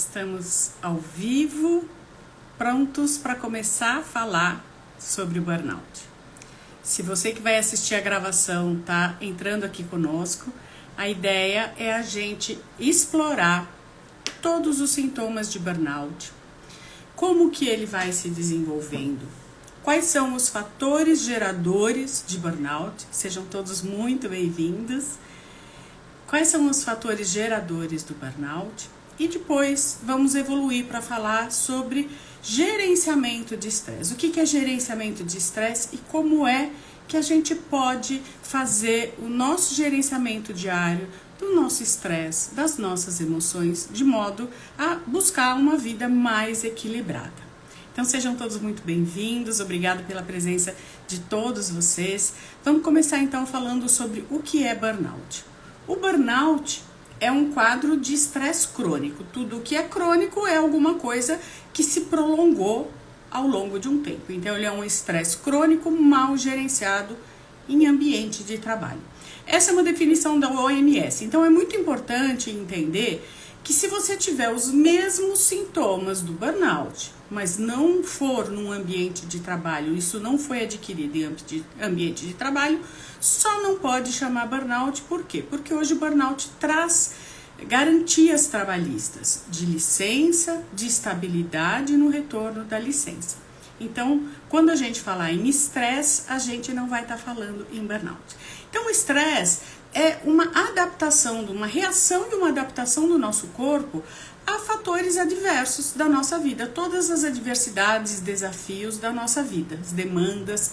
Estamos ao vivo, prontos para começar a falar sobre o burnout. Se você que vai assistir a gravação está entrando aqui conosco, a ideia é a gente explorar todos os sintomas de burnout, como que ele vai se desenvolvendo, quais são os fatores geradores de burnout, sejam todos muito bem-vindos, quais são os fatores geradores do burnout, e depois vamos evoluir para falar sobre gerenciamento de estresse. O que é gerenciamento de estresse e como é que a gente pode fazer o nosso gerenciamento diário do nosso estresse, das nossas emoções, de modo a buscar uma vida mais equilibrada. Então sejam todos muito bem-vindos, obrigado pela presença de todos vocês. Vamos começar então falando sobre o que é burnout. O burnout é um quadro de estresse crônico. Tudo o que é crônico é alguma coisa que se prolongou ao longo de um tempo. Então ele é um estresse crônico mal gerenciado em ambiente de trabalho. Essa é uma definição da OMS. Então é muito importante entender que se você tiver os mesmos sintomas do burnout, mas não for num ambiente de trabalho, isso não foi adquirido em ambiente de trabalho, só não pode chamar burnout. Por quê? Porque hoje o burnout traz garantias trabalhistas de licença, de estabilidade no retorno da licença. Então, quando a gente falar em estresse, a gente não vai estar falando em burnout. Então, o estresse é uma adaptação, uma reação e uma adaptação do nosso corpo a fatores adversos da nossa vida, todas as adversidades, desafios da nossa vida, as demandas.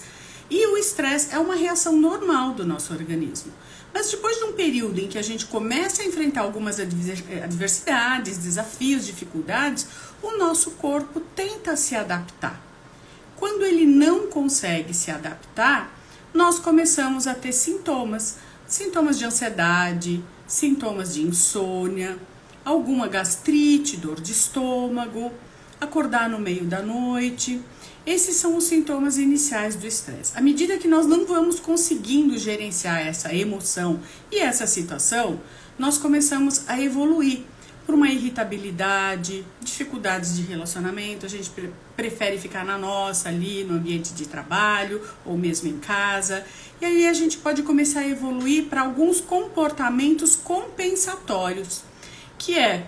E o estresse é uma reação normal do nosso organismo. Mas depois de um período em que a gente começa a enfrentar algumas adversidades, desafios, dificuldades, o nosso corpo tenta se adaptar. Quando ele não consegue se adaptar, nós começamos a ter sintomas de ansiedade, sintomas de insônia, alguma gastrite, dor de estômago, acordar no meio da noite. Esses são os sintomas iniciais do estresse. À medida que nós não vamos conseguindo gerenciar essa emoção e essa situação, nós começamos a evoluir por uma irritabilidade, dificuldades de relacionamento. A gente prefere ficar na nossa, ali no ambiente de trabalho ou mesmo em casa. E aí a gente pode começar a evoluir para alguns comportamentos compensatórios, que é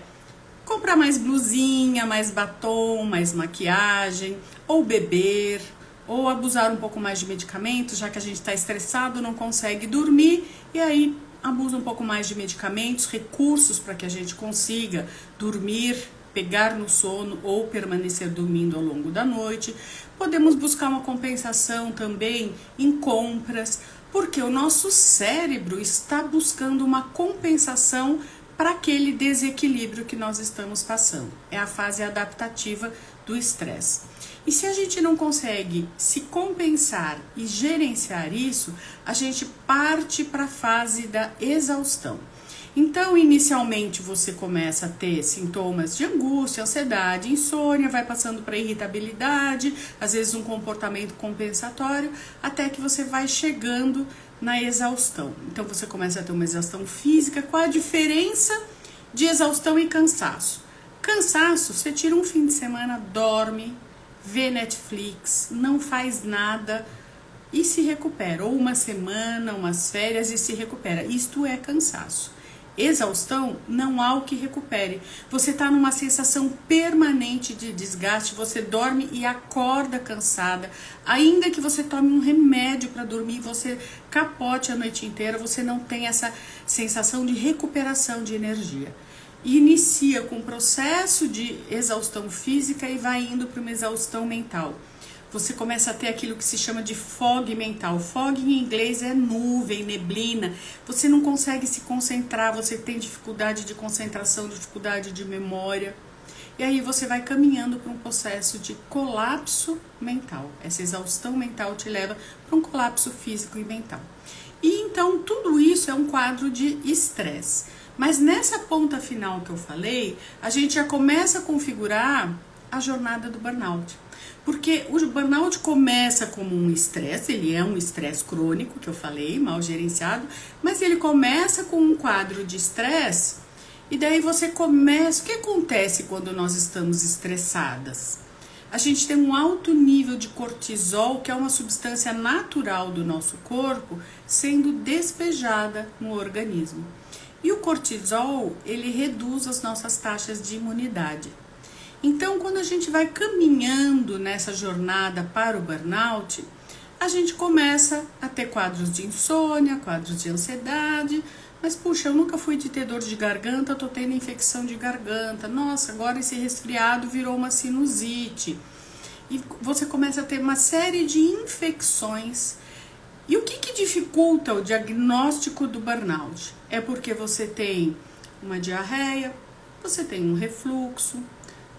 comprar mais blusinha, mais batom, mais maquiagem, ou beber, ou abusar um pouco mais de medicamentos, já que a gente está estressado, não consegue dormir, e aí abusa um pouco mais de medicamentos, recursos para que a gente consiga dormir, pegar no sono ou permanecer dormindo ao longo da noite. Podemos buscar uma compensação também em compras, porque o nosso cérebro está buscando uma compensação para aquele desequilíbrio que nós estamos passando. É a fase adaptativa do estresse. E se a gente não consegue se compensar e gerenciar isso, a gente parte para a fase da exaustão. Então, inicialmente, você começa a ter sintomas de angústia, ansiedade, insônia, vai passando para irritabilidade, às vezes um comportamento compensatório, até que você vai chegando na exaustão. Então, você começa a ter uma exaustão física. Qual a diferença de exaustão e cansaço? Cansaço, você tira um fim de semana, dorme, vê Netflix, não faz nada e se recupera. Ou uma semana, umas férias e se recupera. Isto é cansaço. Exaustão, não há o que recupere. Você está numa sensação permanente de desgaste, você dorme e acorda cansada. Ainda que você tome um remédio para dormir, você capote a noite inteira, você não tem essa sensação de recuperação de energia. E inicia com um processo de exaustão física e vai indo para uma exaustão mental. Você começa a ter aquilo que se chama de fog mental. Fog em inglês é nuvem, neblina. Você não consegue se concentrar, você tem dificuldade de concentração, dificuldade de memória. E aí você vai caminhando para um processo de colapso mental. Essa exaustão mental te leva para um colapso físico e mental. E então tudo isso é um quadro de estresse. Mas nessa ponta final que eu falei, a gente já começa a configurar a jornada do burnout. Porque o burnout começa como um estresse, ele é um estresse crônico, que eu falei, mal gerenciado, mas ele começa com um quadro de estresse E daí você começa... O que acontece quando nós estamos estressadas? A gente tem um alto nível de cortisol, que é uma substância natural do nosso corpo, sendo despejada no organismo. E o cortisol, ele reduz as nossas taxas de imunidade. Então, quando a gente vai caminhando nessa jornada para o burnout, a gente começa a ter quadros de insônia, quadros de ansiedade. Mas, puxa, eu nunca fui de ter dor de garganta, tô tendo infecção de garganta. Nossa, agora esse resfriado virou uma sinusite. E você começa a ter uma série de infecções. E o que dificulta o diagnóstico do burnout? É porque você tem uma diarreia, você tem um refluxo,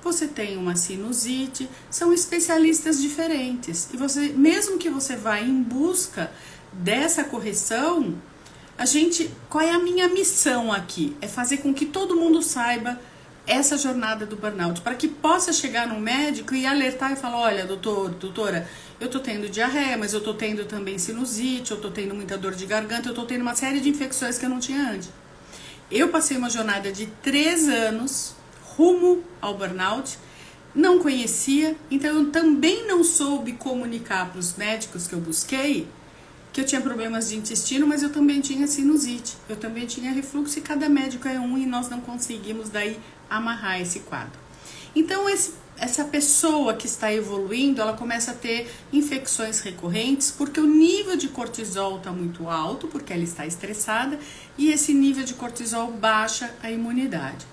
você tem uma sinusite. São especialistas diferentes. E você, mesmo que você vá em busca dessa correção... Qual é a minha missão aqui? É fazer com que todo mundo saiba essa jornada do burnout, para que possa chegar no médico e alertar e falar, olha, doutora, eu tô tendo diarreia, mas eu tô tendo também sinusite, eu tô tendo muita dor de garganta, eu tô tendo uma série de infecções que eu não tinha antes. Eu passei uma jornada de 3 anos rumo ao burnout, não conhecia, então eu também não soube comunicar para os médicos que eu busquei que eu tinha problemas de intestino, mas eu também tinha sinusite, eu também tinha refluxo, e cada médico é um, e nós não conseguimos daí amarrar esse quadro. Então essa pessoa que está evoluindo, ela começa a ter infecções recorrentes, porque o nível de cortisol está muito alto, porque ela está estressada, e esse nível de cortisol baixa a imunidade.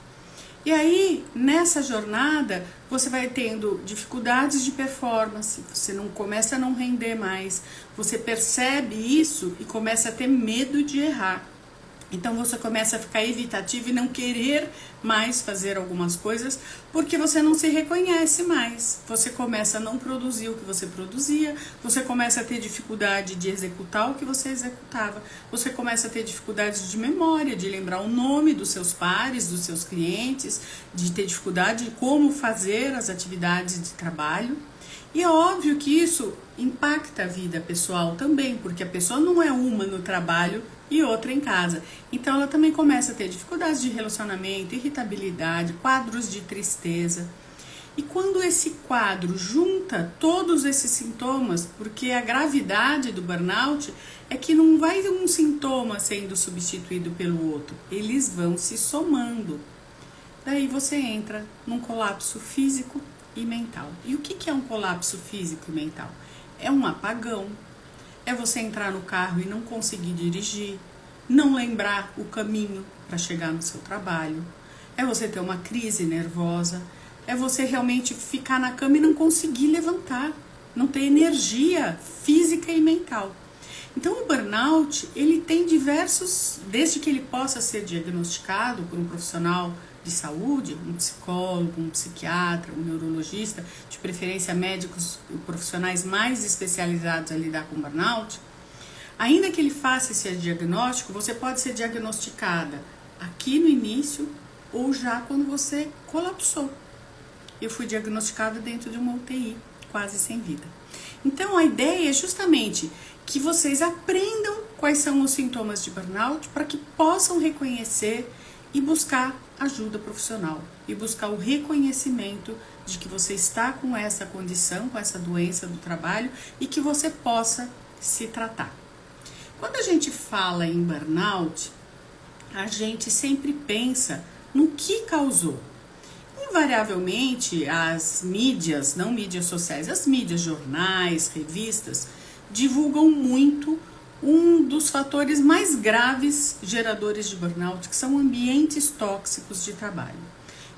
E aí, nessa jornada, você vai tendo dificuldades de performance, você começa a não render mais, você percebe isso e começa a ter medo de errar. Então você começa a ficar evitativo e não querer mais fazer algumas coisas, porque você não se reconhece mais. Você começa a não produzir o que você produzia, você começa a ter dificuldade de executar o que você executava, você começa a ter dificuldade de memória, de lembrar o nome dos seus pares, dos seus clientes, de ter dificuldade de como fazer as atividades de trabalho. E é óbvio que isso impacta a vida pessoal também, porque a pessoa não é uma no trabalho e outra em casa. Então ela também começa a ter dificuldades de relacionamento, irritabilidade, quadros de tristeza. E quando esse quadro junta todos esses sintomas, porque a gravidade do burnout é que não vai um sintoma sendo substituído pelo outro, eles vão se somando. Daí você entra num colapso físico e mental. E o que é um colapso físico e mental? É um apagão. É você entrar no carro e não conseguir dirigir, não lembrar o caminho para chegar no seu trabalho. É você ter uma crise nervosa. É você realmente ficar na cama e não conseguir levantar, não ter energia física e mental. Então o burnout, ele tem diversos, desde que ele possa ser diagnosticado por um profissional de saúde, um psicólogo, um psiquiatra, um neurologista, de preferência médicos e profissionais mais especializados a lidar com burnout, ainda que ele faça esse diagnóstico, você pode ser diagnosticada aqui no início ou já quando você colapsou. Eu fui diagnosticada dentro de uma UTI, quase sem vida. Então a ideia é justamente que vocês aprendam quais são os sintomas de burnout para que possam reconhecer e buscar ajuda profissional e buscar o reconhecimento de que você está com essa condição, com essa doença do trabalho e que você possa se tratar. Quando a gente fala em burnout, a gente sempre pensa no que causou. Invariavelmente, as mídias, não mídias sociais, as mídias, jornais, revistas, divulgam muito um dos fatores mais graves geradores de burnout, que são ambientes tóxicos de trabalho.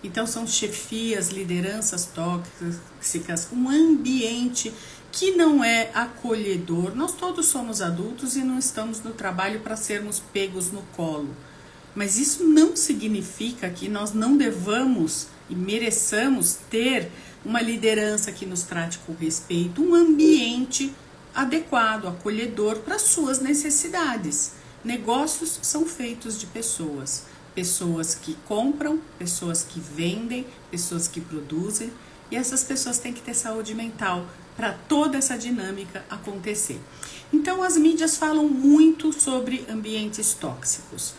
Então, são chefias, lideranças tóxicas, um ambiente que não é acolhedor. Nós todos somos adultos e não estamos no trabalho para sermos pegos no colo. Mas isso não significa que nós não devamos e mereçamos ter uma liderança que nos trate com respeito, um ambiente adequado, acolhedor para suas necessidades. Negócios são feitos de pessoas. Pessoas que compram, pessoas que vendem, pessoas que produzem. E essas pessoas têm que ter saúde mental para toda essa dinâmica acontecer. Então as mídias falam muito sobre ambientes tóxicos.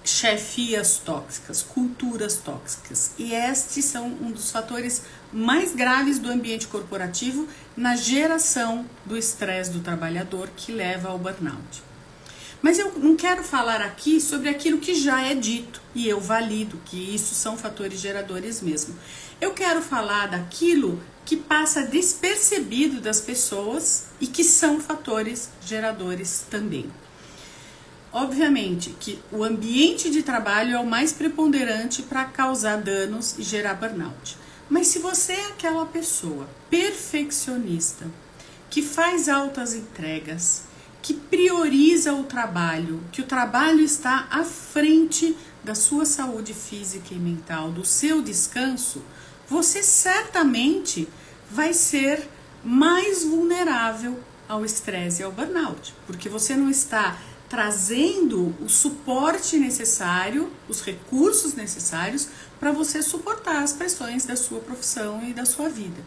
chefias tóxicas, culturas tóxicas. E estes são um dos fatores mais graves do ambiente corporativo na geração do estresse do trabalhador que leva ao burnout. Mas eu não quero falar aqui sobre aquilo que já é dito e eu valido que isso são fatores geradores mesmo. Eu quero falar daquilo que passa despercebido das pessoas e que são fatores geradores também. Obviamente que o ambiente de trabalho é o mais preponderante para causar danos e gerar burnout. Mas se você é aquela pessoa perfeccionista, que faz altas entregas, que prioriza o trabalho, que o trabalho está à frente da sua saúde física e mental, do seu descanso, você certamente vai ser mais vulnerável ao estresse e ao burnout, porque você não está trazendo o suporte necessário, os recursos necessários para você suportar as pressões da sua profissão e da sua vida.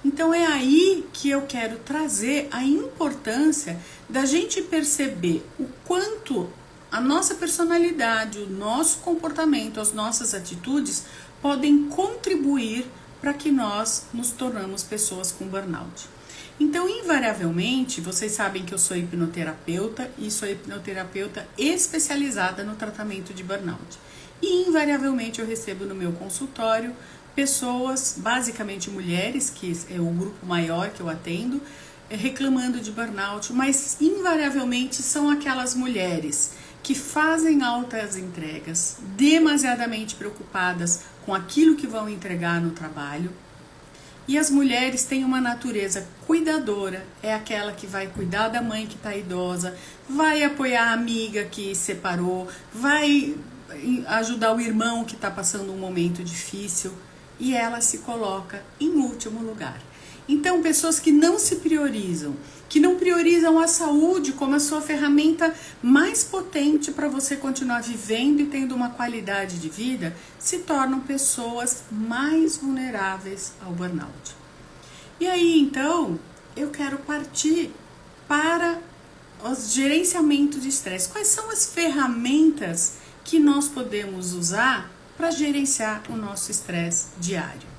Então é aí que eu quero trazer a importância da gente perceber o quanto a nossa personalidade, o nosso comportamento, as nossas atitudes podem contribuir para que nós nos tornamos pessoas com burnout. Então, invariavelmente, vocês sabem que eu sou hipnoterapeuta e sou hipnoterapeuta especializada no tratamento de burnout. E invariavelmente eu recebo no meu consultório pessoas, basicamente mulheres, que é o grupo maior que eu atendo, reclamando de burnout, mas invariavelmente são aquelas mulheres que fazem altas entregas, demasiadamente preocupadas com aquilo que vão entregar no trabalho. E as mulheres têm uma natureza cuidadora, é aquela que vai cuidar da mãe que está idosa, vai apoiar a amiga que separou, vai ajudar o irmão que está passando um momento difícil, e ela se coloca em último lugar. Então, pessoas que não se priorizam, que não priorizam a saúde como a sua ferramenta mais potente para você continuar vivendo e tendo uma qualidade de vida, se tornam pessoas mais vulneráveis ao burnout. E aí, então, eu quero partir para o gerenciamento de estresse. Quais são as ferramentas que nós podemos usar para gerenciar o nosso estresse diário?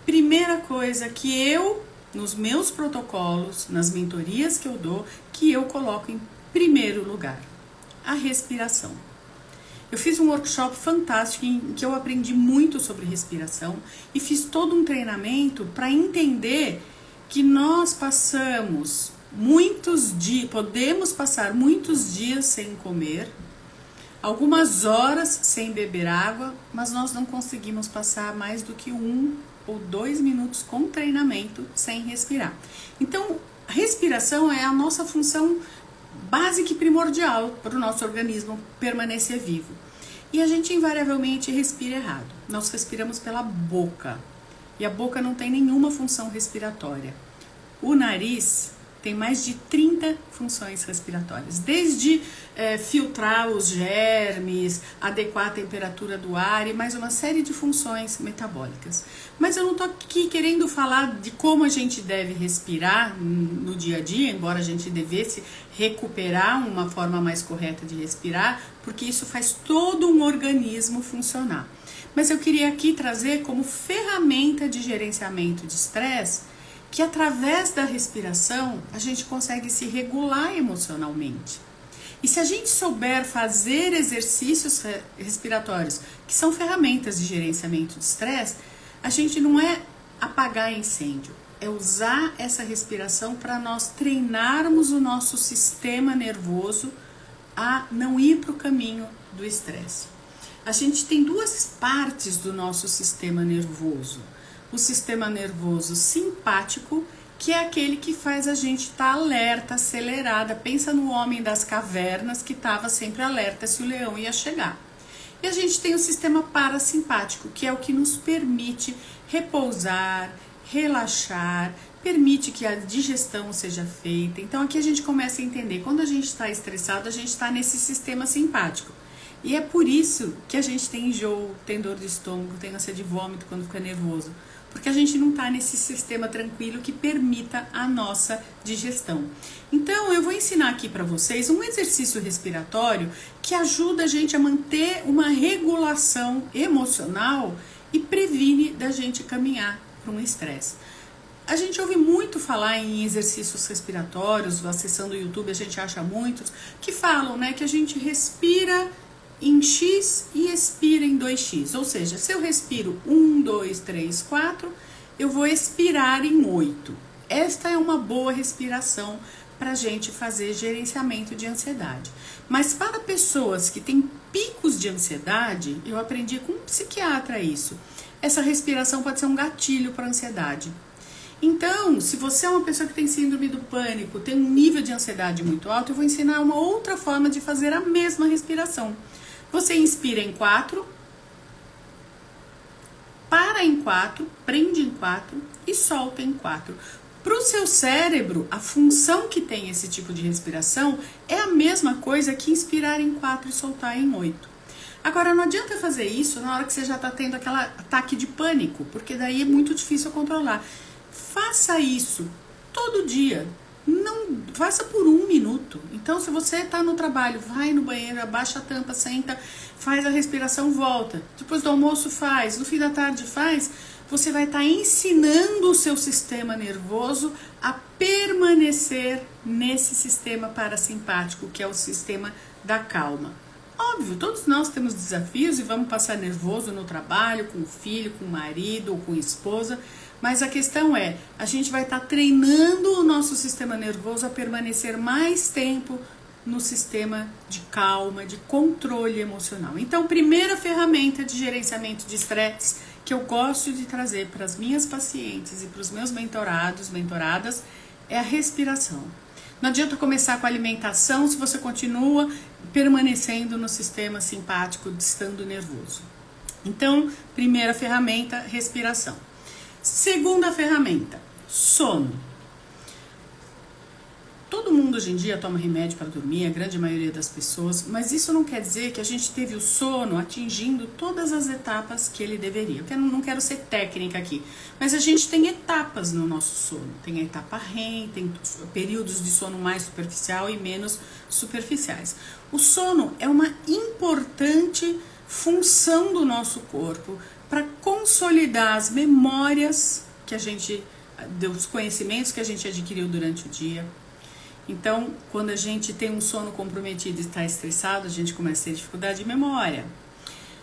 Primeira coisa que eu, nos meus protocolos, nas mentorias que eu dou, que eu coloco em primeiro lugar, a respiração. Eu fiz um workshop fantástico em que eu aprendi muito sobre respiração e fiz todo um treinamento para entender que nós passamos muitos dias, podemos passar muitos dias sem comer, algumas horas sem beber água, mas nós não conseguimos passar mais do que 1 ou 2 minutos com treinamento sem respirar. Então, a respiração é a nossa função básica e primordial para o nosso organismo permanecer vivo. E a gente invariavelmente respira errado. Nós respiramos pela boca. E a boca não tem nenhuma função respiratória. O nariz tem mais de 30 funções respiratórias, desde filtrar os germes, adequar a temperatura do ar e mais uma série de funções metabólicas. Mas eu não estou aqui querendo falar de como a gente deve respirar no dia a dia, embora a gente devesse recuperar uma forma mais correta de respirar, porque isso faz todo um organismo funcionar. Mas eu queria aqui trazer como ferramenta de gerenciamento de estresse que através da respiração a gente consegue se regular emocionalmente. E se a gente souber fazer exercícios respiratórios, que são ferramentas de gerenciamento de estresse, a gente não é apagar incêndio, é usar essa respiração para nós treinarmos o nosso sistema nervoso a não ir para o caminho do estresse. A gente tem duas partes do nosso sistema nervoso. O sistema nervoso simpático, que é aquele que faz a gente estar alerta, acelerada. Pensa no homem das cavernas que estava sempre alerta se o leão ia chegar. E a gente tem o sistema parasimpático, que é o que nos permite repousar, relaxar, permite que a digestão seja feita. Então aqui a gente começa a entender, quando a gente está estressado, a gente está nesse sistema simpático. E é por isso que a gente tem enjoo, tem dor de estômago, tem ânsia de vômito quando fica nervoso. porque a gente não está nesse sistema tranquilo que permita a nossa digestão. Então eu vou ensinar aqui para vocês um exercício respiratório que ajuda a gente a manter uma regulação emocional e previne da gente caminhar para um estresse. A gente ouve muito falar em exercícios respiratórios, acessando o YouTube a gente acha muitos que falam, né, que a gente respira em X e expira em 2X, ou seja, se eu respiro 1, 2, 3, 4, eu vou expirar em 8. Esta é uma boa respiração para a gente fazer gerenciamento de ansiedade. Mas para pessoas que têm picos de ansiedade, eu aprendi com um psiquiatra isso. Essa respiração pode ser um gatilho para a ansiedade. Então, se você é uma pessoa que tem síndrome do pânico, tem um nível de ansiedade muito alto, eu vou ensinar uma outra forma de fazer a mesma respiração. Você inspira em 4, para em 4, prende em 4 e solta em 4. Para o seu cérebro, a função que tem esse tipo de respiração é a mesma coisa que inspirar em 4 e soltar em 8. Agora, não adianta fazer isso na hora que você já está tendo aquele ataque de pânico, porque daí é muito difícil controlar. Faça isso todo dia. Não faça por 1 minuto. Então, se você está no trabalho, vai no banheiro, abaixa a tampa, senta, faz a respiração, volta. Depois do almoço faz, no fim da tarde faz. Você vai estar ensinando o seu sistema nervoso a permanecer nesse sistema parasimpático, que é o sistema da calma. Óbvio, todos nós temos desafios e vamos passar nervoso no trabalho, com o filho, com o marido ou com a esposa. Mas a questão é, a gente vai estar treinando o nosso sistema nervoso a permanecer mais tempo no sistema de calma, de controle emocional. Então, primeira ferramenta de gerenciamento de estresse que eu gosto de trazer para as minhas pacientes e para os meus mentorados, mentoradas, é a respiração. Não adianta começar com a alimentação se você continua permanecendo no sistema simpático, estando nervoso. Então, primeira ferramenta, respiração. Segunda ferramenta, sono. Todo mundo hoje em dia toma remédio para dormir, a grande maioria das pessoas, mas isso não quer dizer que a gente teve o sono atingindo todas as etapas que ele deveria. Eu não quero ser técnica aqui, mas a gente tem etapas no nosso sono. Tem a etapa REM, tem períodos de sono mais superficial e menos superficiais. O sono é uma importante função do nosso corpo para consolidar as memórias que a gente, dos conhecimentos que a gente adquiriu durante o dia. Então, quando a gente tem um sono comprometido e está estressado, a gente começa a ter dificuldade de memória,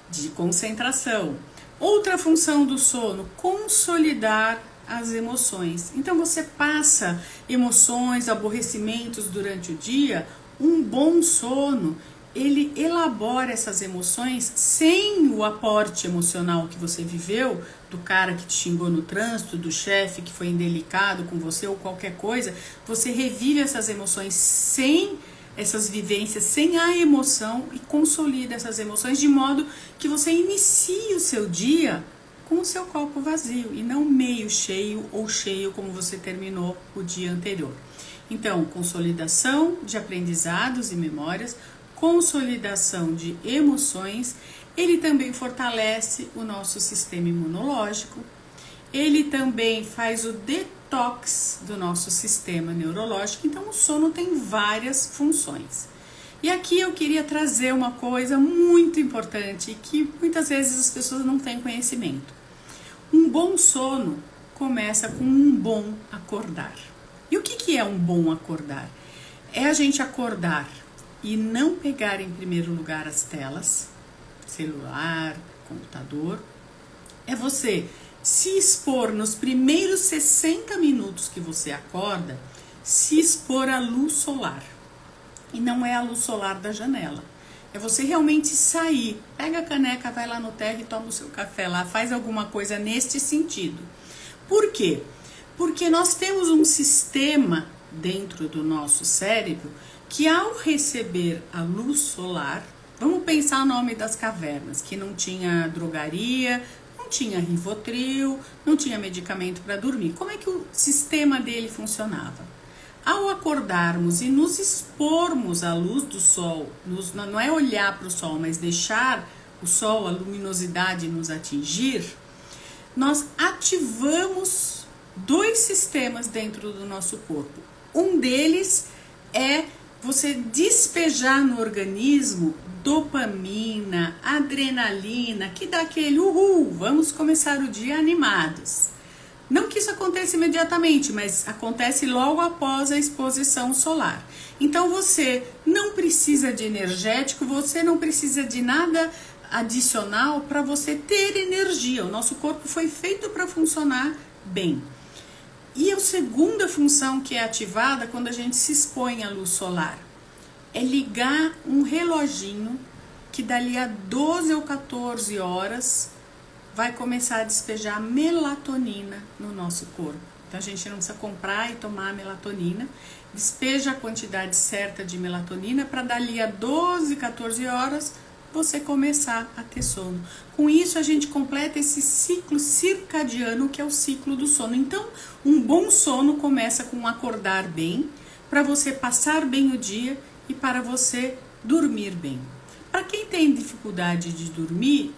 de concentração. Outra função do sono, consolidar as emoções. Então, você passa emoções, aborrecimentos durante o dia. Um bom sono, ele elabora essas emoções sem o aporte emocional que você viveu, do cara que te xingou no trânsito, do chefe que foi indelicado com você ou qualquer coisa. Você revive essas emoções sem essas vivências, sem a emoção, e consolida essas emoções de modo que você inicie o seu dia com o seu copo vazio e não meio cheio ou cheio como você terminou o dia anterior. Então, consolidação de aprendizados e memórias, consolidação de emoções. Ele também fortalece o nosso sistema imunológico, ele também faz o detox do nosso sistema neurológico. Então, o sono tem várias funções. E aqui eu queria trazer uma coisa muito importante que muitas vezes as pessoas não têm conhecimento. Um bom sono começa com um bom acordar. E o que é um bom acordar? É a gente acordar e não pegar em primeiro lugar as telas, celular, computador. É você se expor nos primeiros 60 minutos que você acorda, se expor à luz solar. E não é a luz solar da janela. É você realmente sair, pega a caneca, vai lá no terra e toma o seu café lá, faz alguma coisa neste sentido. Por quê? Porque nós temos um sistema dentro do nosso cérebro que, ao receber a luz solar, vamos pensar o nome das cavernas, que não tinha drogaria, não tinha Rivotril, não tinha medicamento para dormir. Como é que o sistema dele funcionava? Ao acordarmos e nos expormos à luz do sol, não é olhar para o sol, mas deixar o sol, a luminosidade nos atingir, nós ativamos dois sistemas dentro do nosso corpo. Um deles é você despejar no organismo dopamina, adrenalina, que dá aquele uhul, vamos começar o dia animados. Não que isso aconteça imediatamente, mas acontece logo após a exposição solar. Então você não precisa de energético, você não precisa de nada adicional para você ter energia. O nosso corpo foi feito para funcionar bem. E a segunda função que é ativada quando a gente se expõe à luz solar é ligar um reloginho que dali a 12 ou 14 horas vai começar a despejar melatonina no nosso corpo. Então a gente não precisa comprar e tomar melatonina. Despeja a quantidade certa de melatonina para dali a 12, 14 horas você começar a ter sono. Com isso a gente completa esse ciclo circadiano que é o ciclo do sono. Então um bom sono começa com acordar bem, para você passar bem o dia e para você dormir bem. Para quem tem dificuldade de dormir,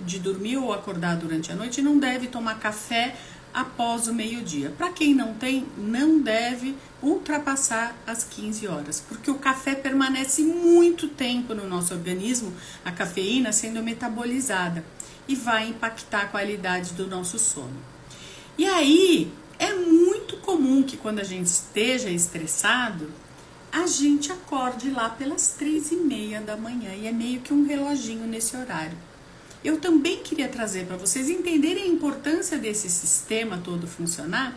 de dormir ou acordar durante a noite, não deve tomar café após o meio-dia. Para quem não tem, não deve ultrapassar as 15 horas, porque o café permanece muito tempo no nosso organismo, a cafeína sendo metabolizada, e vai impactar a qualidade do nosso sono. E aí, é muito comum que quando a gente esteja estressado, a gente acorde lá pelas 3h30 da manhã, e é meio que um reloginho nesse horário. Eu também queria trazer para vocês entenderem a importância desse sistema todo funcionar.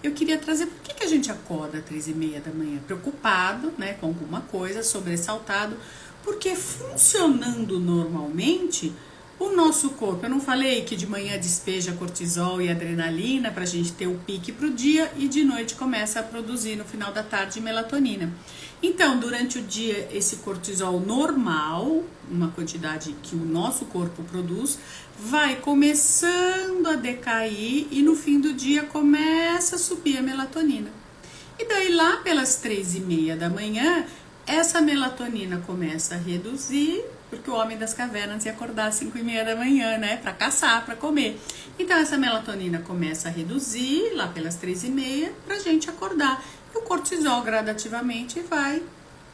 Eu queria trazer por que a gente acorda às 3h30 da manhã, preocupado, né, com alguma coisa, sobressaltado, porque funcionando normalmente, o nosso corpo, eu não falei que de manhã despeja cortisol e adrenalina para a gente ter o pique para o dia e de noite começa a produzir no final da tarde melatonina. Então, durante o dia, esse cortisol normal, uma quantidade que o nosso corpo produz, vai começando a decair e no fim do dia começa a subir a melatonina. E daí lá pelas 3h30 da manhã, essa melatonina começa a reduzir, porque o homem das cavernas ia acordar às 5h30 da manhã, né, para caçar, para comer. Então essa melatonina começa a reduzir lá pelas 3h30 pra gente acordar. E o cortisol gradativamente vai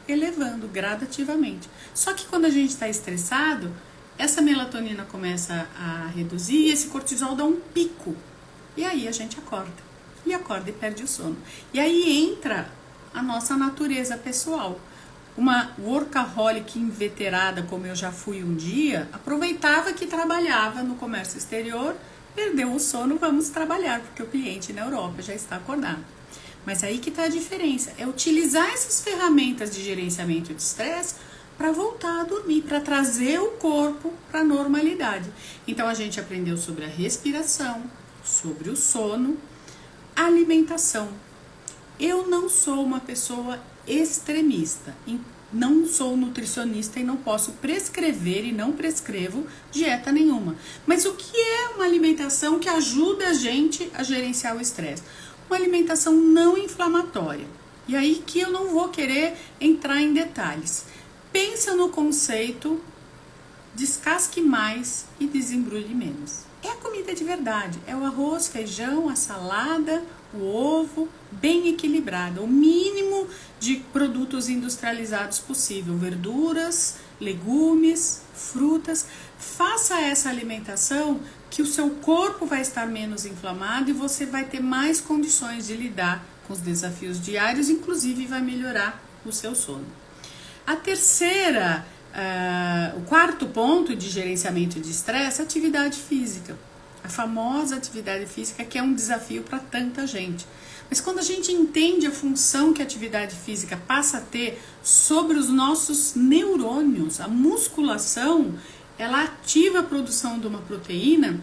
elevando, gradativamente. Só que quando a gente está estressado, essa melatonina começa a reduzir e esse cortisol dá um pico. E aí a gente acorda. E acorda e perde o sono. E aí entra a nossa natureza pessoal. Uma workaholic inveterada, como eu já fui um dia, aproveitava que trabalhava no comércio exterior, perdeu o sono, vamos trabalhar, porque o cliente na Europa já está acordado. Mas aí que está a diferença, é utilizar essas ferramentas de gerenciamento de estresse para voltar a dormir, para trazer o corpo para a normalidade. Então a gente aprendeu sobre a respiração, sobre o sono, alimentação. Eu não sou uma pessoa extremista, não sou nutricionista e não posso prescrever e não prescrevo dieta nenhuma. Mas o que é uma alimentação que ajuda a gente a gerenciar o estresse? Uma alimentação não inflamatória. E aí que eu não vou querer entrar em detalhes. Pensa no conceito, descasque mais e desembrulhe menos. É a comida de verdade, é o arroz, feijão, a salada, o ovo, bem equilibrado, o mínimo de produtos industrializados possível, verduras, legumes, frutas. Faça essa alimentação que o seu corpo vai estar menos inflamado e você vai ter mais condições de lidar com os desafios diários, inclusive vai melhorar o seu sono. O quarto ponto de gerenciamento de estresse é a atividade física. A famosa atividade física que é um desafio para tanta gente. Mas quando a gente entende a função que a atividade física passa a ter sobre os nossos neurônios, a musculação, ela ativa a produção de uma proteína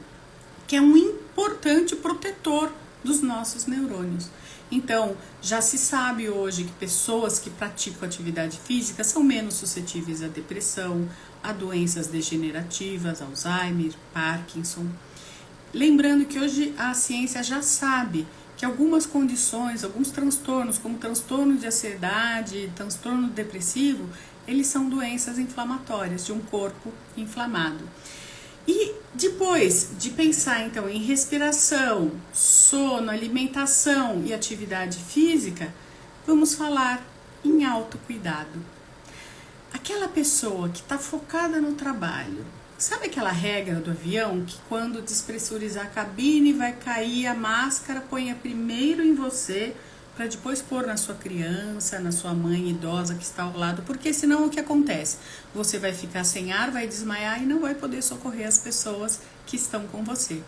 que é um importante protetor dos nossos neurônios. Então, já se sabe hoje que pessoas que praticam atividade física são menos suscetíveis à depressão, a doenças degenerativas, Alzheimer, Parkinson. Lembrando que hoje a ciência já sabe que algumas condições, alguns transtornos, como transtorno de ansiedade, transtorno depressivo, eles são doenças inflamatórias de um corpo inflamado. E depois de pensar então em respiração, sono, alimentação e atividade física, vamos falar em autocuidado. Aquela pessoa que está focada no trabalho, sabe aquela regra do avião que quando despressurizar a cabine vai cair a máscara, ponha primeiro em você para depois pôr na sua criança, na sua mãe idosa que está ao lado, porque senão o que acontece? Você vai ficar sem ar, vai desmaiar e não vai poder socorrer as pessoas que estão com você.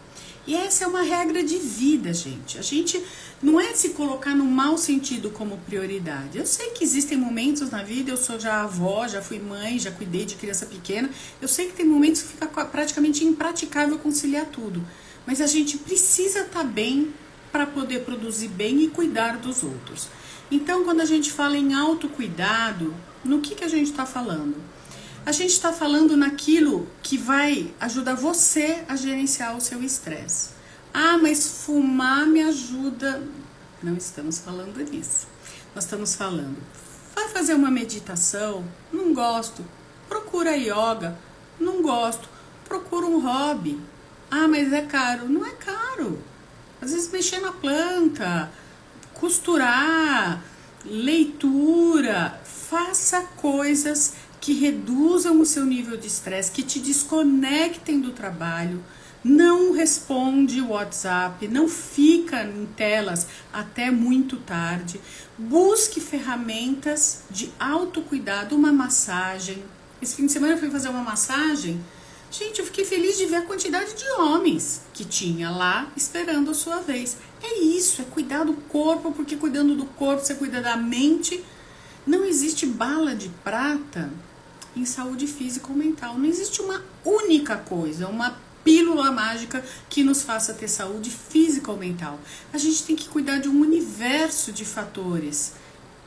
E essa é uma regra de vida, gente. A gente não é se colocar no mau sentido como prioridade. Eu sei que existem momentos na vida, eu sou já avó, já fui mãe, já cuidei de criança pequena. Eu sei que tem momentos que fica praticamente impraticável conciliar tudo. Mas a gente precisa estar bem para poder produzir bem e cuidar dos outros. Então, quando a gente fala em autocuidado, no que a gente está falando? A gente está falando naquilo que vai ajudar você a gerenciar o seu estresse. Ah, mas fumar me ajuda. Não estamos falando nisso. Nós estamos falando, vai fazer uma meditação? Não gosto. Procura yoga? Não gosto. Procura um hobby. Ah, mas é caro. Não é caro. Às vezes mexer na planta, costurar, leitura, faça coisas que reduzam o seu nível de estresse, que te desconectem do trabalho. Não responde o WhatsApp, não fica em telas até muito tarde. Busque ferramentas de autocuidado, uma massagem. Esse fim de semana eu fui fazer uma massagem. Gente, eu fiquei feliz de ver a quantidade de homens que tinha lá esperando a sua vez. É isso, é cuidar do corpo, porque cuidando do corpo você cuida da mente. Não existe bala de prata em saúde física ou mental. Não existe uma única coisa, uma pílula mágica que nos faça ter saúde física ou mental. A gente tem que cuidar de um universo de fatores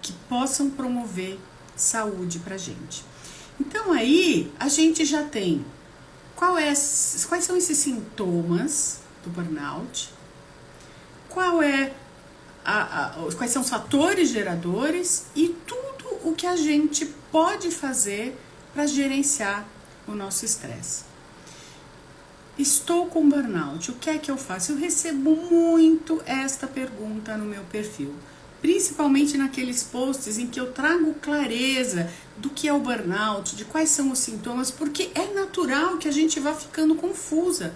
que possam promover saúde pra gente. Então aí a gente já tem quais são esses sintomas do burnout, quais são os fatores geradores e tudo o que a gente pode fazer para gerenciar o nosso estresse. Estou com burnout, o que é que eu faço? Eu recebo muito esta pergunta no meu perfil, principalmente naqueles posts em que eu trago clareza do que é o burnout, de quais são os sintomas, porque é natural que a gente vá ficando confusa.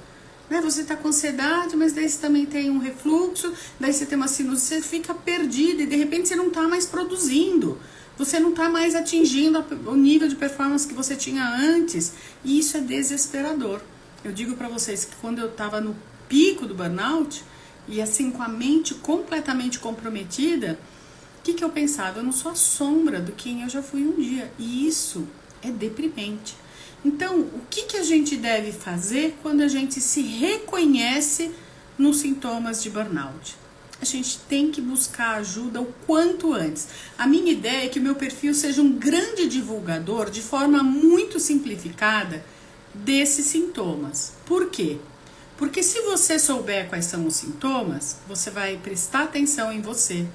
Né? Você está com ansiedade, mas daí você também tem um refluxo, daí você tem uma sinusite, você fica perdida e de repente você não está mais produzindo. Você não está mais atingindo o nível de performance que você tinha antes. E isso é desesperador. Eu digo para vocês que quando eu estava no pico do burnout, e assim com a mente completamente comprometida, o que eu pensava? Eu não sou a sombra do quem eu já fui um dia. E isso é deprimente. Então, o que a gente deve fazer quando a gente se reconhece nos sintomas de burnout? A gente tem que buscar ajuda o quanto antes. A minha ideia é que o meu perfil seja um grande divulgador, de forma muito simplificada, desses sintomas. Por quê? Porque se você souber quais são os sintomas, você vai prestar atenção em você.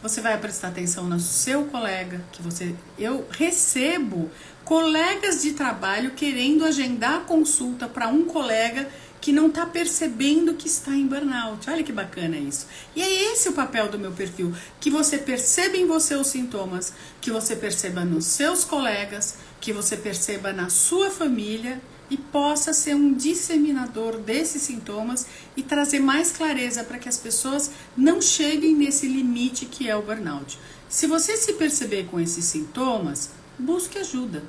Você vai prestar atenção no seu colega, eu recebo colegas de trabalho querendo agendar consulta para um colega que não está percebendo que está em burnout. Olha que bacana isso. E é esse o papel do meu perfil, que você perceba em você os sintomas, que você perceba nos seus colegas, que você perceba na sua família e possa ser um disseminador desses sintomas e trazer mais clareza para que as pessoas não cheguem nesse limite que é o burnout. Se você se perceber com esses sintomas, busque ajuda.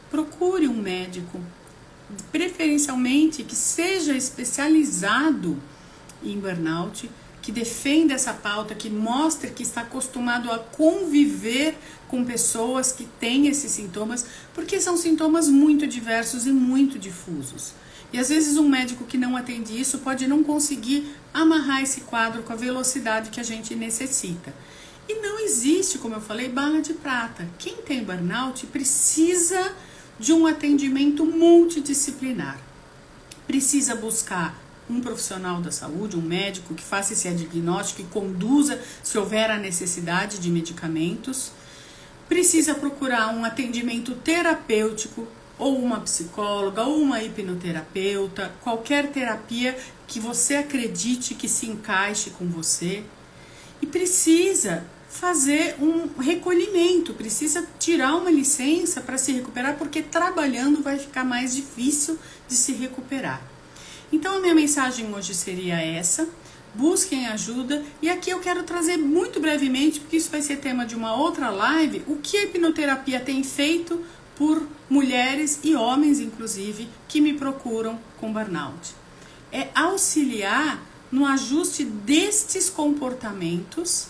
Procure um médico, preferencialmente que seja especializado em burnout, que defenda essa pauta, que mostre que está acostumado a conviver com pessoas que têm esses sintomas, porque são sintomas muito diversos e muito difusos. E às vezes um médico que não atende isso pode não conseguir amarrar esse quadro com a velocidade que a gente necessita. E não existe, como eu falei, bala de prata. Quem tem burnout precisa de um atendimento multidisciplinar. Precisa buscar um profissional da saúde, um médico que faça esse diagnóstico e conduza se houver a necessidade de medicamentos. Precisa procurar um atendimento terapêutico ou uma psicóloga, ou uma hipnoterapeuta, qualquer terapia que você acredite que se encaixe com você. E precisa fazer um recolhimento, precisa tirar uma licença para se recuperar, porque trabalhando vai ficar mais difícil de se recuperar. Então a minha mensagem hoje seria essa: busquem ajuda. E aqui eu quero trazer muito brevemente, porque isso vai ser tema de uma outra live, o que a hipnoterapia tem feito por mulheres e homens, inclusive, que me procuram com burnout. É auxiliar no ajuste destes comportamentos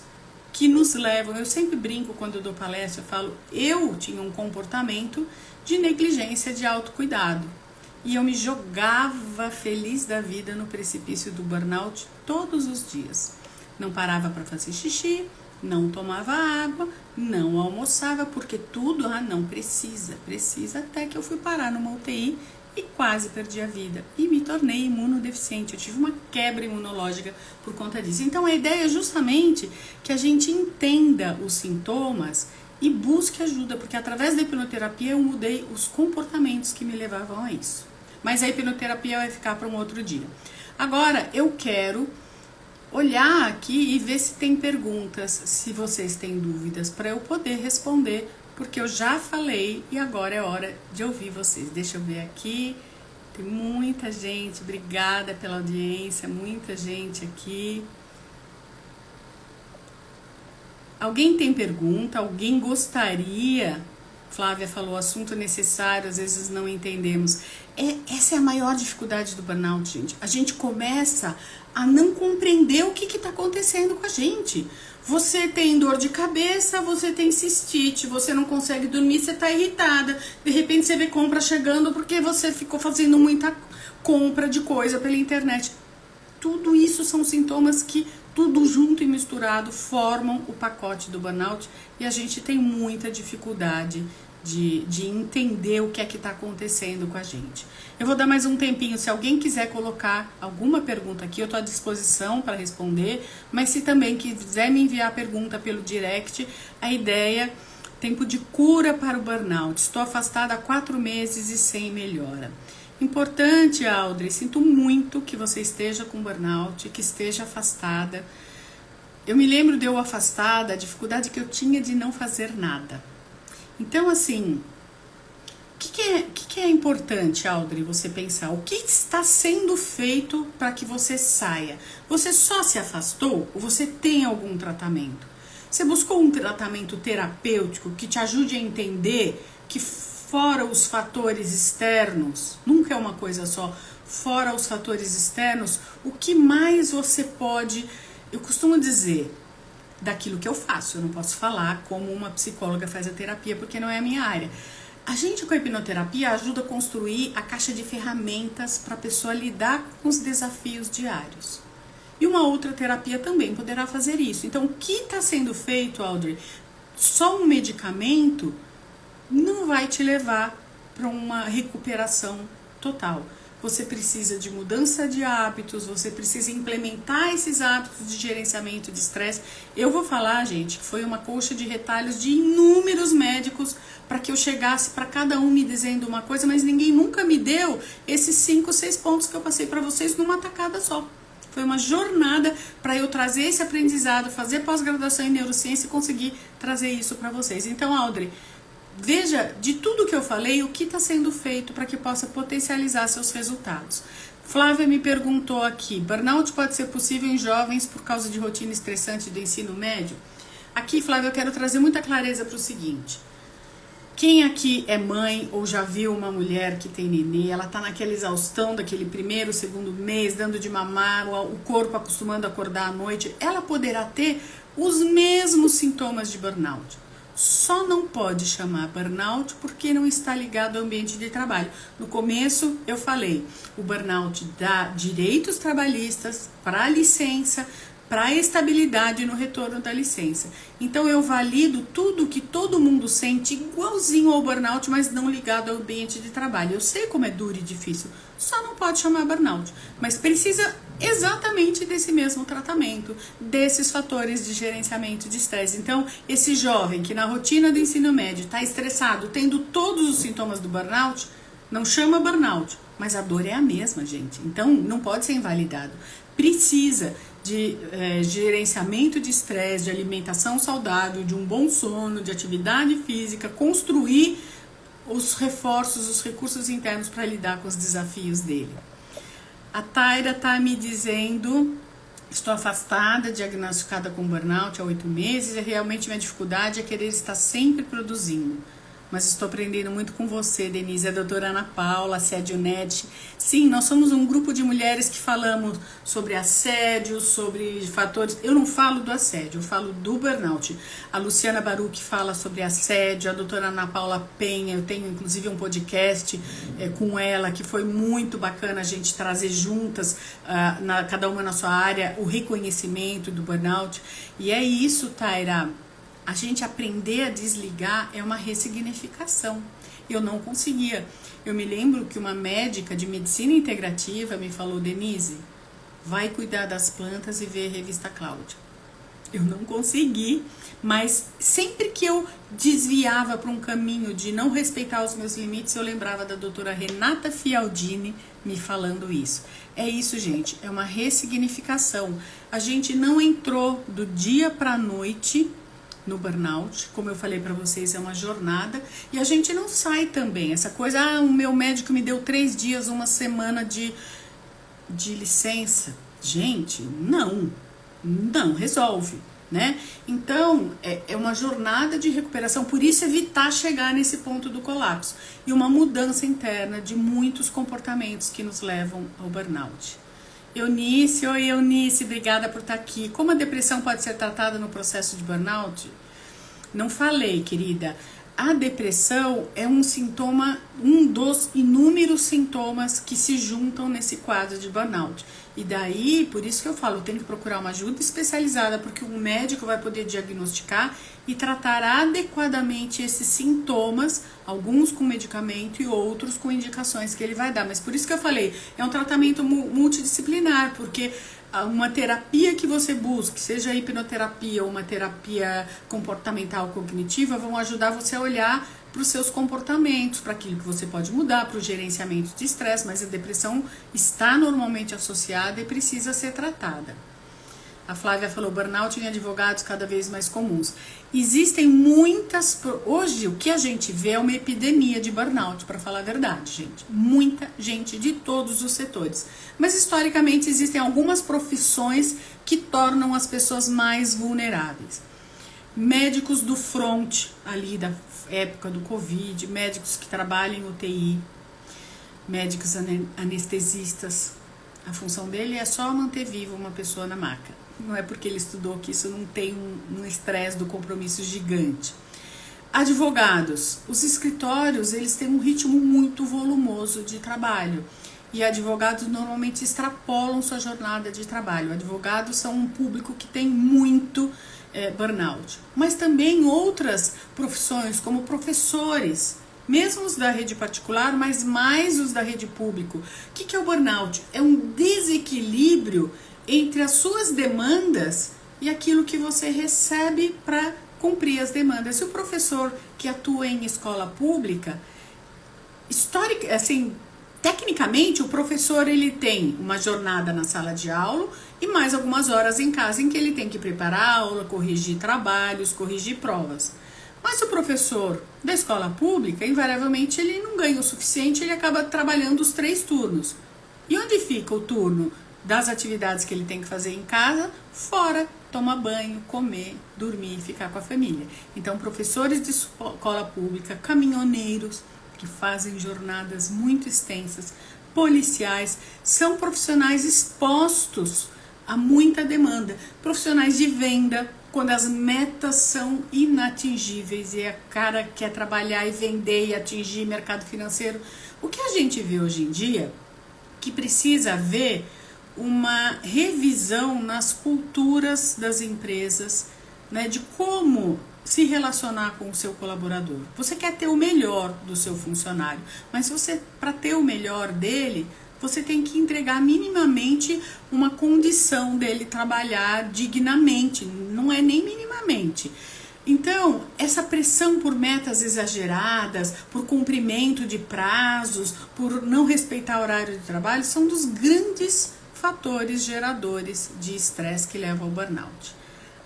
que nos levam. Eu sempre brinco quando eu dou palestra, eu falo, eu tinha um comportamento de negligência, de autocuidado. E eu me jogava feliz da vida no precipício do burnout todos os dias. Não parava para fazer xixi, não tomava água, não almoçava, porque tudo, não precisa, até que eu fui parar numa UTI e quase perdi a vida. E me tornei imunodeficiente, eu tive uma quebra imunológica por conta disso. Então a ideia é justamente que a gente entenda os sintomas e busque ajuda, porque através da hipnoterapia eu mudei os comportamentos que me levavam a isso. Mas a hipnoterapia vai ficar para um outro dia. Agora eu quero olhar aqui e ver se tem perguntas, se vocês têm dúvidas, para eu poder responder, porque eu já falei e agora é hora de ouvir vocês. Deixa eu ver aqui, tem muita gente, obrigada pela audiência, muita gente aqui. Alguém tem pergunta? Alguém gostaria? Flávia falou, assunto necessário, às vezes não entendemos. Essa é a maior dificuldade do burnout, gente. A gente começa a não compreender o que está acontecendo com a gente. Você tem dor de cabeça, você tem cistite, você não consegue dormir, você está irritada. De repente você vê compra chegando porque você ficou fazendo muita compra de coisa pela internet. Tudo isso são sintomas que, tudo junto e misturado, formam o pacote do burnout e a gente tem muita dificuldade de entender o que é que está acontecendo com a gente. Eu vou dar mais um tempinho, se alguém quiser colocar alguma pergunta aqui, eu estou à disposição para responder, mas se também quiser me enviar a pergunta pelo direct, a ideia, tempo de cura para o burnout, estou afastada há 4 meses e sem melhora. Importante, Audrey, sinto muito que você esteja com burnout, que esteja afastada. Eu me lembro de eu afastada, a dificuldade que eu tinha de não fazer nada. Então, assim, o que é importante, Audrey, você pensar? O que está sendo feito para que você saia? Você só se afastou ou você tem algum tratamento? Você buscou um tratamento terapêutico que te ajude a entender que fora os fatores externos, nunca é uma coisa só, fora os fatores externos, o que mais você pode... Eu costumo dizer... daquilo que eu faço, eu não posso falar como uma psicóloga faz a terapia, porque não é a minha área. A gente com a hipnoterapia ajuda a construir a caixa de ferramentas para a pessoa lidar com os desafios diários. E uma outra terapia também poderá fazer isso. Então, o que está sendo feito, Audrey? Só um medicamento não vai te levar para uma recuperação total. Você precisa de mudança de hábitos, você precisa implementar esses hábitos de gerenciamento de estresse. Eu vou falar, gente, que foi uma colcha de retalhos de inúmeros médicos para que eu chegasse para cada um me dizendo uma coisa, mas ninguém nunca me deu esses 5, 6 pontos que eu passei para vocês numa tacada só. Foi uma jornada para eu trazer esse aprendizado, fazer pós-graduação em neurociência e conseguir trazer isso para vocês. Então, Audrey, veja de tudo que eu falei o que está sendo feito para que possa potencializar seus resultados. Flávia me perguntou aqui, burnout pode ser possível em jovens por causa de rotina estressante do ensino médio? Aqui, Flávia, eu quero trazer muita clareza para o seguinte. Quem aqui é mãe ou já viu uma mulher que tem nenê, ela está naquela exaustão daquele primeiro, segundo mês, dando de mamar, o corpo acostumando a acordar à noite, ela poderá ter os mesmos sintomas de burnout. Só não pode chamar burnout porque não está ligado ao ambiente de trabalho. No começo eu falei, o burnout dá direitos trabalhistas para licença, para a estabilidade no retorno da licença. Então eu valido tudo que todo mundo sente igualzinho ao burnout, mas não ligado ao ambiente de trabalho. Eu sei como é duro e difícil, só não pode chamar burnout, mas precisa exatamente desse mesmo tratamento, desses fatores de gerenciamento de estresse. Então, esse jovem que na rotina do ensino médio está estressado, tendo todos os sintomas do burnout, não chama burnout, mas a dor é a mesma, gente. Então, não pode ser invalidado. Precisa de gerenciamento de estresse, de alimentação saudável, de um bom sono, de atividade física, construir os reforços, os recursos internos para lidar com os desafios dele. A Taira está me dizendo: estou afastada, diagnosticada com burnout há 8 meses e realmente minha dificuldade é querer estar sempre produzindo. Mas estou aprendendo muito com você, Denise, a doutora Ana Paula, Assédio Net. Sim, nós somos um grupo de mulheres que falamos sobre assédio, sobre fatores... Eu não falo do assédio, eu falo do burnout. A Luciana Baruch fala sobre assédio, a doutora Ana Paula Penha, eu tenho inclusive um podcast com ela, que foi muito bacana a gente trazer juntas, cada uma na sua área, o reconhecimento do burnout. E é isso, Taira. A gente aprender a desligar é uma ressignificação. Eu não conseguia. Eu me lembro que uma médica de medicina integrativa me falou: Denise, vai cuidar das plantas e ver a revista Cláudia. Eu não consegui, mas sempre que eu desviava para um caminho de não respeitar os meus limites, eu lembrava da doutora Renata Fialdini me falando isso. É isso, gente, é uma ressignificação. A gente não entrou do dia para a noite no burnout, como eu falei para vocês, é uma jornada, e a gente não sai também, essa coisa, o meu médico me deu 3 dias, 1 semana de licença. Gente, não resolve, né? Então, é uma jornada de recuperação, por isso evitar chegar nesse ponto do colapso, e uma mudança interna de muitos comportamentos que nos levam ao burnout. Eunice, oi Eunice, obrigada por estar aqui. Como a depressão pode ser tratada no processo de burnout? Não falei, querida. A depressão é um sintoma, um dos inúmeros sintomas que se juntam nesse quadro de burnout. E daí, por isso que eu falo, tem que procurar uma ajuda especializada, porque um médico vai poder diagnosticar e tratar adequadamente esses sintomas, alguns com medicamento e outros com indicações que ele vai dar. Mas por isso que eu falei, é um tratamento multidisciplinar, porque uma terapia que você busque, seja a hipnoterapia ou uma terapia comportamental cognitiva, vão ajudar você a olhar para os seus comportamentos, para aquilo que você pode mudar, para o gerenciamento de estresse, mas a depressão está normalmente associada e precisa ser tratada. A Flávia falou, burnout em advogados cada vez mais comuns. Existem muitas... Hoje, o que a gente vê é uma epidemia de burnout, para falar a verdade, gente. Muita gente de todos os setores. Mas, historicamente, existem algumas profissões que tornam as pessoas mais vulneráveis. Médicos do front, ali da época do Covid, médicos que trabalham em UTI, médicos anestesistas. A função dele é só manter viva uma pessoa na maca. Não é porque ele estudou que isso não tem um estresse do compromisso gigante. Advogados. Os escritórios, eles têm um ritmo muito volumoso de trabalho. E advogados normalmente extrapolam sua jornada de trabalho. Advogados são um público que tem muito burnout. Mas também outras profissões, como professores, mesmo os da rede particular, mas mais os da rede pública. O que é o burnout? É um desequilíbrio entre as suas demandas e aquilo que você recebe para cumprir as demandas. E o professor que atua em escola pública, tecnicamente, o professor ele tem uma jornada na sala de aula e mais algumas horas em casa em que ele tem que preparar aula, corrigir trabalhos, corrigir provas. Mas o professor da escola pública, invariavelmente, ele não ganha o suficiente, ele acaba trabalhando os 3 turnos. E onde fica o turno das atividades que ele tem que fazer em casa? Fora, tomar banho, comer, dormir, ficar com a família. Então, professores de escola pública, caminhoneiros, que fazem jornadas muito extensas, policiais, são profissionais expostos a muita demanda. Profissionais de venda, quando as metas são inatingíveis e a cara quer trabalhar e vender e atingir mercado financeiro. O que a gente vê hoje em dia, que precisa ver uma revisão nas culturas das empresas, né, de como se relacionar com o seu colaborador. Você quer ter o melhor do seu funcionário, mas para ter o melhor dele, você tem que entregar minimamente uma condição dele trabalhar dignamente, não é nem minimamente. Então, essa pressão por metas exageradas, por cumprimento de prazos, por não respeitar o horário de trabalho, são dos grandes fatores geradores de estresse que levam ao burnout.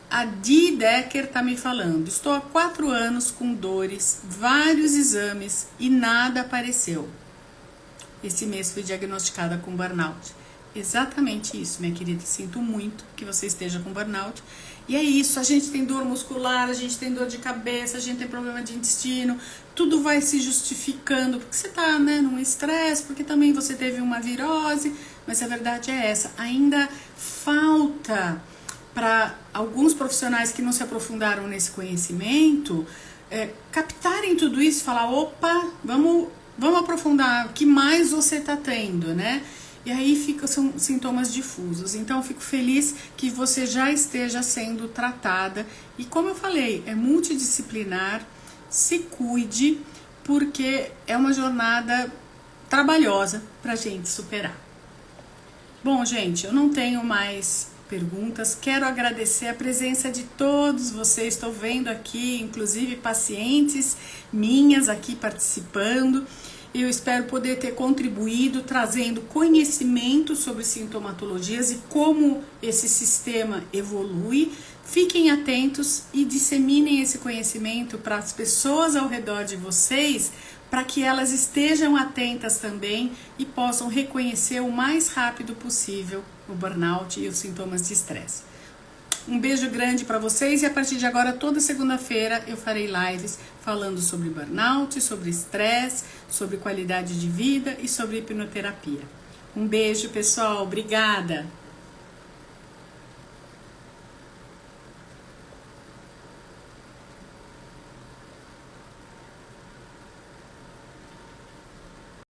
A Dee Decker está me falando: estou há 4 anos com dores, vários exames e nada apareceu. Esse mês fui diagnosticada com burnout. Exatamente isso, minha querida. Sinto muito que você esteja com burnout. E é isso, a gente tem dor muscular, a gente tem dor de cabeça, a gente tem problema de intestino, tudo vai se justificando, porque você está, né, num estresse, porque também você teve uma virose, mas a verdade é essa, ainda falta para alguns profissionais que não se aprofundaram nesse conhecimento, captarem tudo isso e falar, opa, vamos aprofundar, o que mais você está tendo, né? E aí são sintomas difusos. Então, eu fico feliz que você já esteja sendo tratada. E como eu falei, é multidisciplinar, se cuide, porque é uma jornada trabalhosa para a gente superar. Bom, gente, eu não tenho mais perguntas. Quero agradecer a presença de todos vocês. Estou vendo aqui, inclusive, pacientes minhas aqui participando. Eu espero poder ter contribuído, trazendo conhecimento sobre sintomatologias e como esse sistema evolui. Fiquem atentos e disseminem esse conhecimento para as pessoas ao redor de vocês, para que elas estejam atentas também e possam reconhecer o mais rápido possível o burnout e os sintomas de estresse. Um beijo grande para vocês e a partir de agora, toda segunda-feira, eu farei lives falando sobre burnout, sobre estresse, sobre qualidade de vida e sobre hipnoterapia. Um beijo, pessoal. Obrigada!